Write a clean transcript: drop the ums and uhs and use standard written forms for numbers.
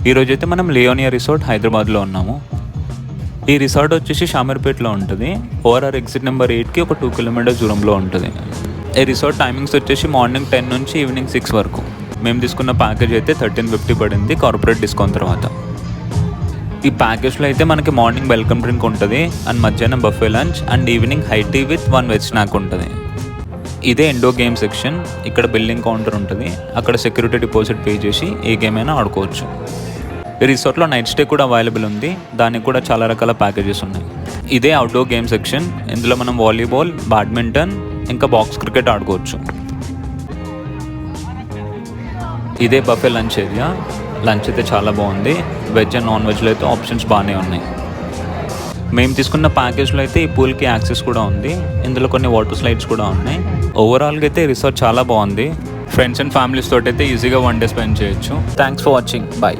ఈరోజు అయితే మనం లియోనియా రిసార్ట్ హైదరాబాద్లో ఉన్నాము. ఈ రిసార్ట్ వచ్చేసి షామీర్పేటలో ఉంటుంది. ఓఆర్ఆర్ ఎగ్జిట్ నెంబర్ 8కి ఒక 2 కిలోమీటర్స్ దూరంలో ఉంటుంది. ఈ రిసార్ట్ టైమింగ్స్ వచ్చేసి మార్నింగ్ 10 నుంచి ఈవినింగ్ 6 వరకు. మేము తీసుకున్న ప్యాకేజ్ అయితే 1350 పడింది కార్పొరేట్ డిస్కౌంట్ తర్వాత. ఈ ప్యాకేజ్లో అయితే మనకి మార్నింగ్ వెల్కమ్ డ్రింక్ ఉంటుంది అండ్ మధ్యాహ్నం buffet lunch and evening high tea with 1 veg snack ఉంటుంది. ఇదే ఇండోర్ గేమ్ సెక్షన్. ఇక్కడ బిల్లింగ్ కౌంటర్ ఉంటుంది. అక్కడ సెక్యూరిటీ డిపాజిట్ పే చేసి ఏ గేమ్ అయినా ఆడుకోవచ్చు. ఈ రిసార్ట్లో నైట్ స్టే కూడా అవైలబుల్ ఉంది. దానికి కూడా చాలా రకాల ప్యాకేజెస్ ఉన్నాయి. ఇదే అవుట్డోర్ గేమ్ సెక్షన్. ఇందులో మనం వాలీబాల్, బ్యాడ్మింటన్ ఇంకా బాక్స్ క్రికెట్ ఆడుకోవచ్చు. ఇదే బఫే లంచ్ ఏరియా. లంచ్ అయితే చాలా బాగుంది. వెజ్ అండ్ నాన్ వెజ్లో అయితే ఆప్షన్స్ బాగానే ఉన్నాయి. మేము తీసుకున్న ప్యాకేజ్లో అయితే ఈ పూల్కి యాక్సెస్ కూడా ఉంది. ఇందులో కొన్ని వాటర్ స్లైడ్స్ కూడా ఉన్నాయి. ఓవరాల్గా అయితే రిసార్ట్ చాలా బాగుంది. ఫ్రెండ్స్ అండ్ ఫ్యామిలీస్ తోటి అయితే ఈజీగా 1 డే స్పెండ్ చేయొచ్చు. Thanks for watching. బాయ్.